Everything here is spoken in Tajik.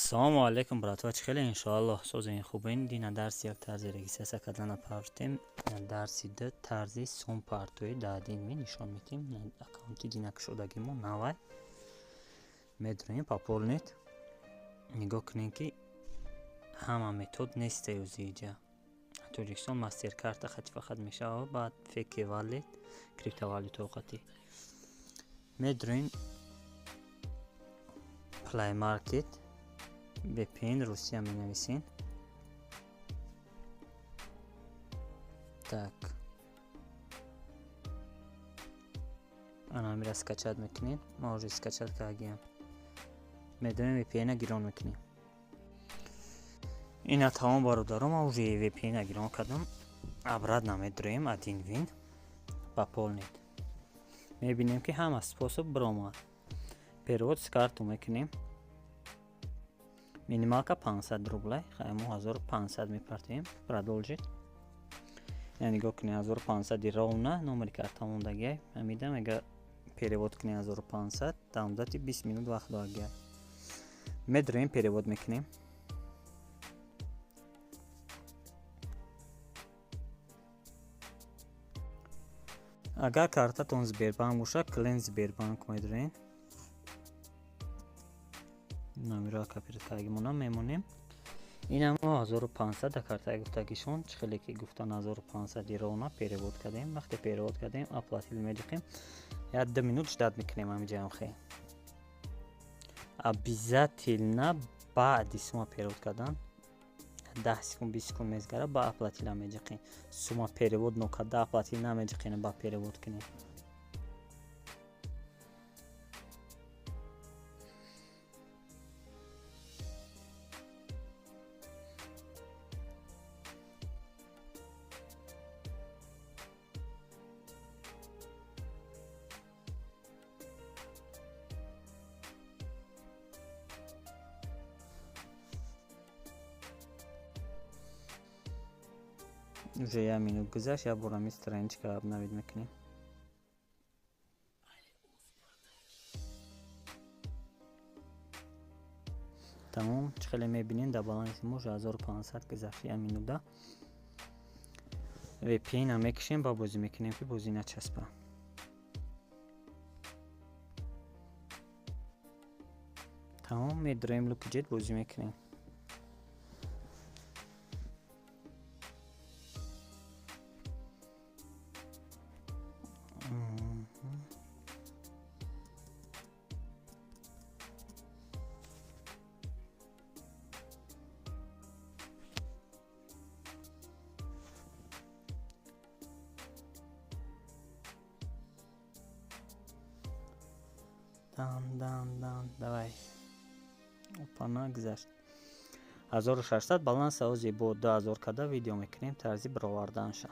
Ассалому алейкум, братвачи, хеле иншоаллоҳ созаин хубин. Дина дарси як тарзи регистрация кардана партем. Дарси д тарзи сум партои дадин ми нишон метим. Аккаунти дина кушодаги мо навай медроим пополнит. Нигоҳ кунем ки ҳама метод неста юзиҷа. Тоҷикистон мастеркарта хати фақат мешава, баъд феки валид криптовалют оқати медроим Play Market VPN Русия менависин. Так. Анамира скачать мекунем. Ма уже скачать кардем. Медоим VPN гирон мекунем. Ина тамом бародарам, ма уже VPN гирон кардам. Обратно медроим один вин пополнит. Мебинем ки ҳама способ бромад. Перевод с карту мекунем. Минималка 500 рублей, хаймо 1500 мепартем. Продолжить. Я нигоҳ кунем 1500 ровно номери картамон дагиай. Амида мега перевод кунем 1500 дар муддати 20 минут вақт дагиай. Медроим перевод мекунем. Агар картатон Сбербанк боша, клиент Сбербанк медроим. Номера капиталгимона мемонем. Ина мо 1500 да картаи гуфтагишон чихеле ки гуфтан 1500 ровно перевод кардем. Вақте перевод кардем оплатил медиқем. Я 2 минут ждат мекунем амиҷаам хе. Обязательно баъди сума перевод кардан 10 секунд 20 секунд мезгара ба оплатила медиқем. Сума перевод нокарда оплатил намедиқем ба перевод кунем. Уже я минут гузашт, я борам из страничка обновить мекунем. Тамом, чихеле мебинем да баланси мо 1500 гузашт, я минуда. VPN мекушем ба бозӣ мекунем ки бозӣ начаспа. Тамом, медроим лукиҷет бозӣ мекунем. Давай. Опана гузашт. 1600 баланс ози бо 2000 када видео мекунем тарзи бароварданша.